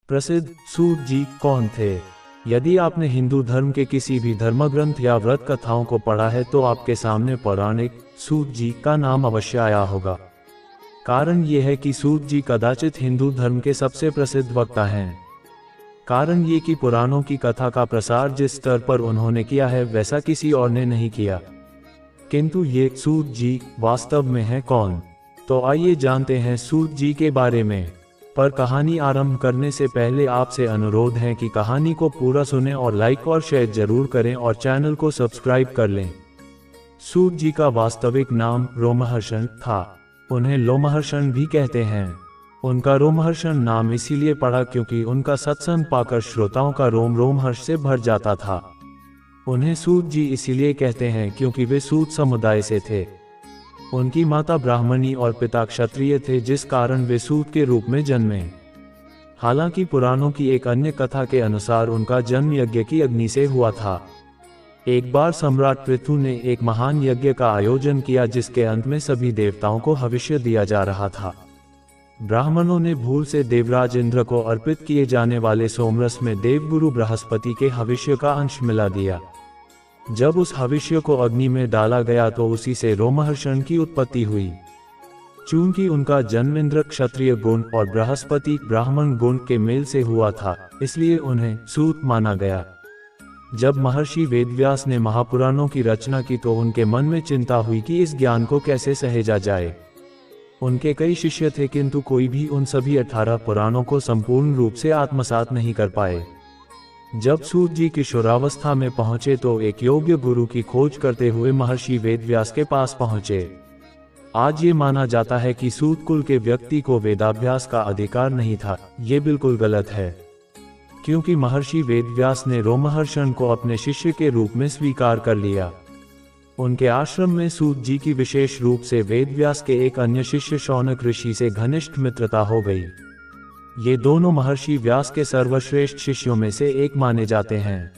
प्रसिद्ध सूत जी कौन थे? यदि आपने हिंदू धर्म के किसी भी धर्मग्रंथ या व्रत कथाओं को पढ़ा है तो आपके सामने पौराणिक सूत जी का नाम अवश्य आया होगा। कारण ये है कि सूत जी कदाचित हिंदू धर्म के सबसे प्रसिद्ध वक्ता हैं। कारण ये कि पुराणों की कथा का प्रसार जिस स्तर पर उन्होंने किया है वैसा किसी और ने नहीं किया। किंतु ये सूत जी वास्तव में हैं कौन? तो आइए जानते हैं सूत जी के बारे में। पर कहानी आरंभ करने से पहले आपसे अनुरोध है कि कहानी को पूरा सुनें और लाइक और शेयर जरूर करें और चैनल को सब्सक्राइब कर लें। सूत जी का वास्तविक नाम रोमहर्षण था। उन्हें लोमहर्षण भी कहते हैं। उनका रोमहर्षण नाम इसीलिए पड़ा क्योंकि उनका सत्संग पाकर श्रोताओं का रोम रोमहर्ष से भर जाता था। उन्हें सूत जी इसीलिए कहते हैं क्योंकि वे सूत समुदाय से थे। उनकी माता ब्राह्मणी और पिता क्षत्रिय थे, जिस कारण वे सूत के रूप में जन्मे। हालांकि पुराणों की एक अन्य कथा के अनुसार उनका जन्म यज्ञ की अग्नि से हुआ था। एक बार सम्राट पृथु ने एक महान यज्ञ का आयोजन किया जिसके अंत में सभी देवताओं को हविष्य दिया जा रहा था। ब्राह्मणों ने भूल से देवराज इंद्र को अर्पित किए जाने वाले सोमरस में देवगुरु बृहस्पति के हविष्य का अंश मिला दिया। जब उस हविष्य को अग्नि में डाला गया तो उसी से रोमहर्षण की उत्पत्ति हुई। चूंकि उनका जन्म इंद्र क्षत्रिय गुण और बृहस्पति ब्राह्मण गुण के मेल से हुआ था, इसलिए उन्हें सूत माना गया। जब महर्षि वेदव्यास ने महापुराणों की रचना की तो उनके मन में चिंता हुई कि इस ज्ञान को कैसे सहेजा जाए। उनके कई शिष्य थे किंतु कोई भी उन सभी 18 पुराणों को संपूर्ण रूप से आत्मसात नहीं कर पाए। जब सूत जी किशोरावस्था में पहुंचे तो एक योग्य गुरु की खोज करते हुए महर्षि वेदव्यास के पास पहुंचे। आज ये माना जाता है कि सूत कुल के व्यक्ति को वेदाभ्यास का अधिकार नहीं था। ये बिल्कुल गलत है, क्योंकि महर्षि वेदव्यास ने रोमहर्षण को अपने शिष्य के रूप में स्वीकार कर लिया। उनके आश्रम में सूत जी की विशेष रूप से वेदव्यास के एक अन्य शिष्य शौनक ऋषि से घनिष्ठ मित्रता हो गई। ये दोनों महर्षि व्यास के सर्वश्रेष्ठ शिष्यों में से एक माने जाते हैं।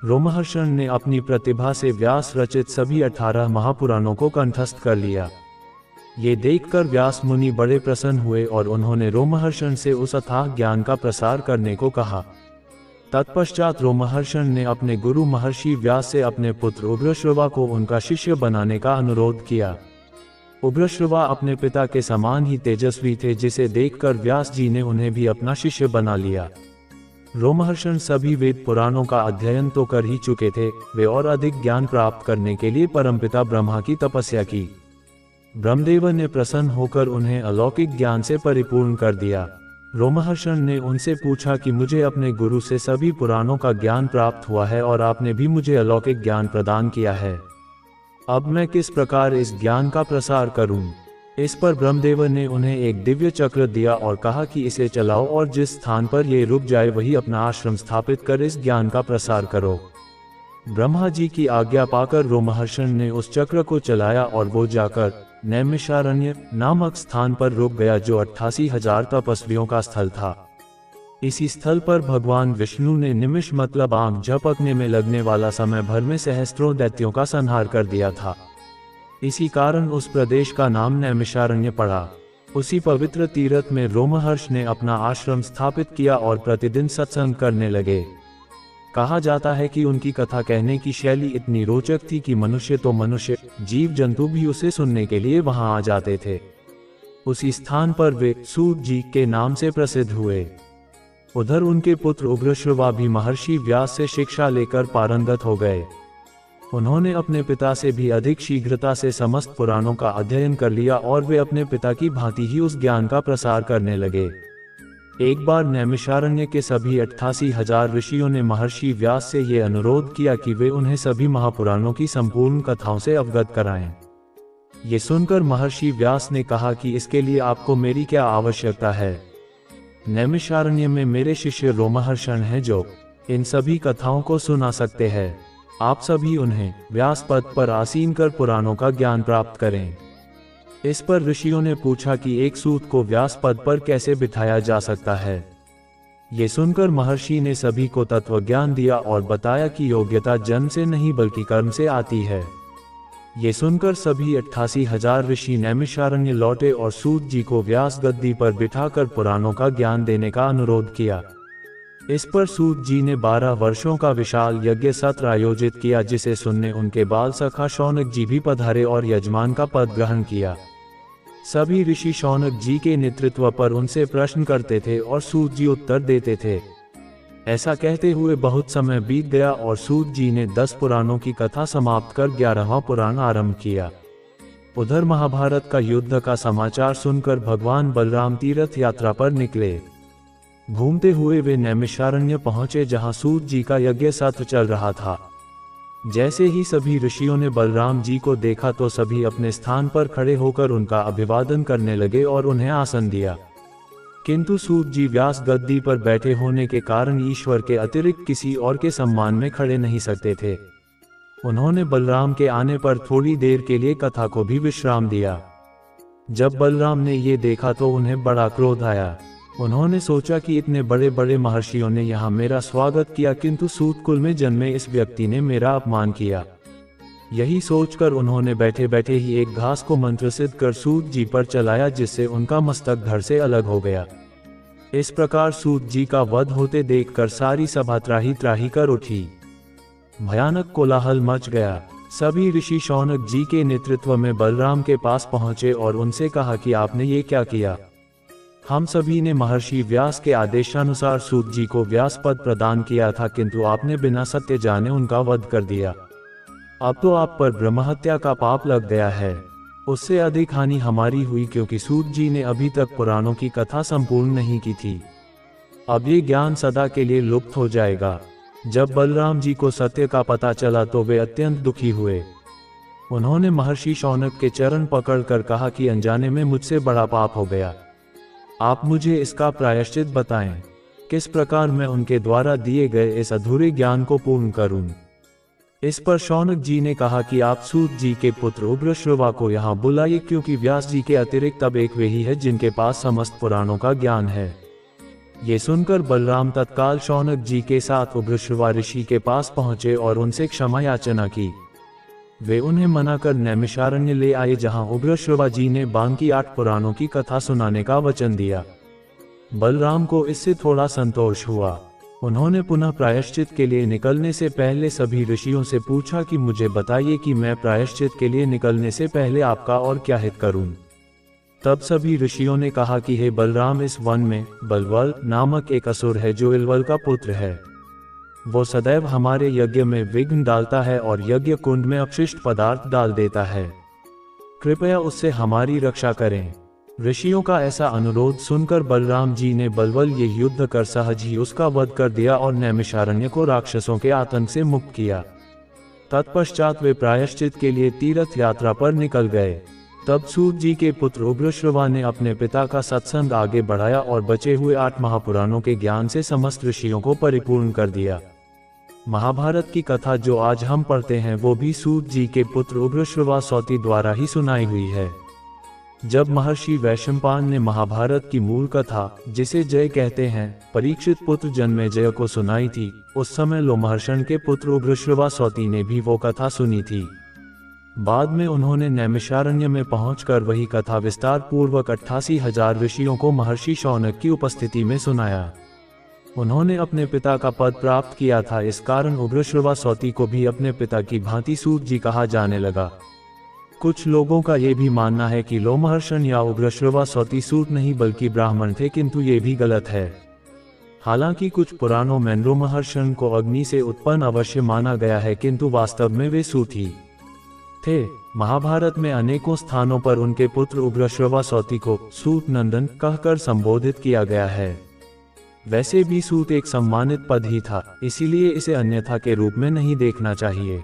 रोमहर्षण ने अपनी प्रतिभा से व्यास रचित सभी 18 महापुराणों को कंठस्थ कर लिया। ये देखकर व्यास मुनि बड़े प्रसन्न हुए और उन्होंने रोमहर्षण से उस अथाह ज्ञान का प्रसार करने को कहा। तत्पश्चात रोमहर्षण ने अपने गुरु महर्षि व्यास से अपने पुत्र उग्रश्रवा को उनका शिष्य बनाने का अनुरोध किया। उग्रश्रवा अपने पिता के समान ही तेजस्वी थे, जिसे देखकर व्यास जी ने उन्हें भी अपना शिष्य बना लिया। रोमहर्षण सभी वेद पुराणों का अध्ययन तो कर ही चुके थे, वे और अधिक ज्ञान प्राप्त करने के लिए परमपिता ब्रह्मा की तपस्या की। ब्रह्मदेव ने प्रसन्न होकर उन्हें अलौकिक ज्ञान से परिपूर्ण कर दिया। रोमहर्षण ने उनसे पूछा कि मुझे अपने गुरु से सभी पुराणों का ज्ञान प्राप्त हुआ है और आपने भी मुझे अलौकिक ज्ञान प्रदान किया है। अब मैं किस प्रकार इस ज्ञान का प्रसार करूं? इस पर ब्रह्मदेव ने उन्हें एक दिव्य चक्र दिया और कहा कि इसे चलाओ और जिस स्थान पर ये रुक जाए वही अपना आश्रम स्थापित कर इस ज्ञान का प्रसार करो। ब्रह्मा जी की आज्ञा पाकर रोमहर्षण ने उस चक्र को चलाया और वो जाकर नैमिषारण्य नामक स्थान पर रुक गया, जो 88,000 तपस्वियों का स्थल था। इसी स्थल पर भगवान विष्णु ने निमिष मतलब आंख झपकने में लगने वाला समय भर में सहस्त्रों दैत्यों का संहार कर दिया था। इसी कारण उस प्रदेश का नाम नैमिषारण्य पड़ा। उसी पवित्र तीर्थ में रोमहर्ष ने अपना आश्रम स्थापित किया और प्रतिदिन सत्संग करने लगे। कहा जाता है कि उनकी कथा कहने की शैली इतनी रोचक थी कि मनुष्य तो मनुष्य, जीव जंतु भी उसे सुनने के लिए वहां आ जाते थे। उसी स्थान पर वे सूत जी के नाम से प्रसिद्ध हुए। उधर उनके पुत्र उग्रश्रवा भी महर्षि व्यास से शिक्षा लेकर पारंगत हो गए। उन्होंने अपने पिता से भी अधिक शीघ्रता से समस्त पुराणों का अध्ययन कर लिया और वे अपने पिता की भांति ही उस ज्ञान का प्रसार करने लगे। एक बार नैमिषारण्य के सभी 88,000 ऋषियों ने महर्षि व्यास से ये अनुरोध किया कि वे उन्हें सभी महापुराणों की संपूर्ण कथाओं से अवगत कराएं। ये सुनकर महर्षि व्यास ने कहा कि इसके लिए आपको मेरी क्या आवश्यकता है? नैमिषारण्य में मेरे शिष्य रोमहर्षण हैं जो इन सभी कथाओं को सुना सकते हैं। आप सभी उन्हें व्यास पद पर आसीन कर पुराणों का ज्ञान प्राप्त करें। इस पर ऋषियों ने पूछा कि एक सूत को व्यास पद पर कैसे बिठाया जा सकता है। ये सुनकर महर्षि ने सभी को तत्व ज्ञान दिया और बताया कि योग्यता जन्म से नहीं बल्कि कर्म से आती है। ये सुनकर सभी 88,000 ऋषि नैमिषारण्य लौटे और सूत जी को व्यास गद्दी पर बिठाकर पुराणों का ज्ञान देने का अनुरोध किया। इस पर सूत जी ने 12 वर्षों का विशाल यज्ञ सत्र आयोजित किया, जिसे सुनने उनके बाल सखा शौनक जी भी पधारे और यजमान का पद ग्रहण किया। सभी ऋषि शौनक जी के नेतृत्व पर उनसे प्रश्न करते थे और सूत जी उत्तर देते थे। ऐसा कहते हुए बहुत समय बीत गया और सूत जी ने 10 पुराणों की कथा समाप्त कर 11वां पुराण आरंभ किया। उधर महाभारत का युद्ध का समाचार सुनकर भगवान बलराम तीर्थ यात्रा पर निकले। घूमते हुए वे नैमिषारण्य पहुंचे, जहां सूत जी का यज्ञ सत्र चल रहा था। जैसे ही सभी ऋषियों ने बलराम जी को देखा तो सभी अपने स्थान पर खड़े होकर उनका अभिवादन करने लगे और उन्हें आसन दिया। किंतु सूत जी व्यास गद्दी पर बैठे होने के कारण ईश्वर के अतिरिक्त किसी और के सम्मान में खड़े नहीं सकते थे। उन्होंने बलराम के आने पर थोड़ी देर के लिए कथा को भी विश्राम दिया। जब बलराम ने ये देखा तो उन्हें बड़ा क्रोध आया। उन्होंने सोचा कि इतने बड़े बड़े महर्षियों ने यहाँ मेरा स्वागत किया, किंतु सूत कुल में जन्मे इस व्यक्ति ने मेरा अपमान किया। यही सोचकर उन्होंने बैठे बैठे ही एक घास को मंत्र सिद्ध कर सूत जी पर चलाया, जिससे उनका मस्तक धड़ से अलग हो गया। इस प्रकार सूत जी का वध होते देखकर सारी सभा त्राही त्राही कर उठी। भयानक कोलाहल मच गया। सभी ऋषि शौनक जी के नेतृत्व में बलराम के पास पहुंचे और उनसे कहा कि आपने ये क्या किया। हम सभी ने महर्षि व्यास के आदेशानुसार सूत जी को व्यास पद प्रदान किया था, किंतु आपने बिना सत्य जाने उनका वध कर दिया। अब तो आप पर ब्रह्महत्या का पाप लग गया है। उससे अधिक हानि हमारी हुई, क्योंकि सूत जी ने अभी तक पुराणों की कथा संपूर्ण नहीं की थी। अब ये ज्ञान सदा के लिए लुप्त हो जाएगा। जब बलराम जी को सत्य का पता चला तो वे अत्यंत दुखी हुए। उन्होंने महर्षि शौनक के चरण पकड़कर कहा कि अनजाने में मुझसे बड़ा पाप हो गया। आप मुझे इसका प्रायश्चित बताएं। किस प्रकार मैं उनके द्वारा दिए गए इस अधूरे ज्ञान को पूर्ण करूं। इस पर शौनक जी ने कहा कि आप सूत जी के पुत्र उग्रश्रवा को यहाँ बुलाइए, क्योंकि व्यास जी के अतिरिक्त अब एक वे ही है जिनके पास समस्त पुराणों का ज्ञान है। ये सुनकर बलराम तत्काल शौनक जी के साथ उग्रश्रवा ऋषि के पास पहुंचे और उनसे क्षमा याचना की। वे उन्हें मना कर नैमिषारण्य ले आए, जहां उग्रश्रवा जी ने बाकी 8 पुराणों की कथा सुनाने का वचन दिया। बलराम को इससे थोड़ा संतोष हुआ। उन्होंने पुनः प्रायश्चित के लिए निकलने से पहले सभी ऋषियों से पूछा कि मुझे बताइए कि मैं प्रायश्चित के लिए निकलने से पहले आपका और क्या हित करूं। तब सभी ऋषियों ने कहा कि हे बलराम, इस वन में बलवल नामक एक असुर है जो इलवल का पुत्र है। वो सदैव हमारे यज्ञ में विघ्न डालता है और यज्ञ कुंड में अपशिष्ट पदार्थ डाल देता है। कृपया उससे हमारी रक्षा करें। ऋषियों का ऐसा अनुरोध सुनकर बलराम जी ने बलवल ये युद्ध कर सहज ही उसका वध कर दिया और नैमिषारण्य को राक्षसों के आतंक से मुक्त किया। तत्पश्चात वे प्रायश्चित के लिए तीर्थ यात्रा पर निकल गए। तब सूत जी के पुत्र उग्रश्रवा ने अपने पिता का सत्संग आगे बढ़ाया और बचे हुए 8 महापुराणों के ज्ञान से समस्त ऋषियों को परिपूर्ण कर दिया। महाभारत की कथा जो आज हम पढ़ते हैं वो भी सूत जी के पुत्र उग्रश्रवा सौती द्वारा ही सुनाई हुई है। जब महर्षि वैशंपायन ने महाभारत की मूल कथा, जिसे जय कहते हैं, परीक्षित पुत्र जन्मेजय को सुनाई थी, उस समय लोमहर्षण के पुत्र उग्रश्रवा सौती ने भी वो कथा सुनी थी। बाद में उन्होंने नैमिषारण्य में पहुंचकर वही कथा विस्तार पूर्वक 88,000 ऋषियों को महर्षि शौनक की उपस्थिति में सुनाया। उन्होंने अपने पिता का पद प्राप्त किया था, इस कारण उग्रश्रवा सौती को भी अपने पिता की भांति सूत जी कहा जाने लगा। कुछ लोगों का ये भी मानना है कि लोमहर्षण या उग्रश्रवा सौती सूत नहीं बल्कि ब्राह्मण थे, किंतु ये भी गलत है। हालांकि कुछ पुराणों में लोमहर्षण को अग्नि से उत्पन्न अवश्य माना गया है, किंतु वास्तव में वे सूत ही थे। महाभारत में अनेकों स्थानों पर उनके पुत्र उग्रश्रवा सौती को सूत नंदन कहकर संबोधित किया गया है। वैसे भी सूत एक सम्मानित पद ही था, इसीलिए इसे अन्यथा के रूप में नहीं देखना चाहिए।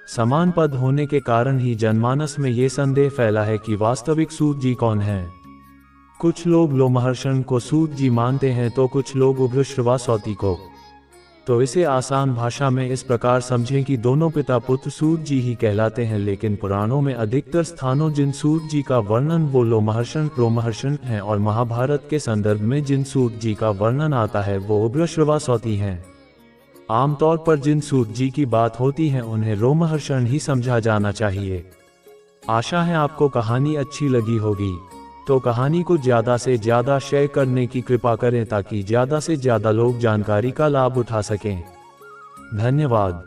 समान पद होने के कारण ही जनमानस में ये संदेह फैला है कि वास्तविक सूत जी कौन है। कुछ लोग लोमहर्षण को सूत जी मानते हैं तो कुछ लोग उग्रश्रवा सौती को। तो इसे आसान भाषा में इस प्रकार समझें कि दोनों पिता पुत्र सूत जी ही कहलाते हैं, लेकिन पुराणों में अधिकतर स्थानों जिन सूत जी का वर्णन वो लोमहर्षण हैं और महाभारत के संदर्भ में जिन सूत जी का वर्णन आता है वो उग्रश्रवा सौती हैं। आमतौर पर जिन सूत जी की बात होती है उन्हें रोमहर्षण ही समझा जाना चाहिए। आशा है आपको कहानी अच्छी लगी होगी। तो कहानी को ज़्यादा से ज़्यादा शेयर करने की कृपा करें ताकि ज़्यादा से ज़्यादा लोग जानकारी का लाभ उठा सकें। धन्यवाद।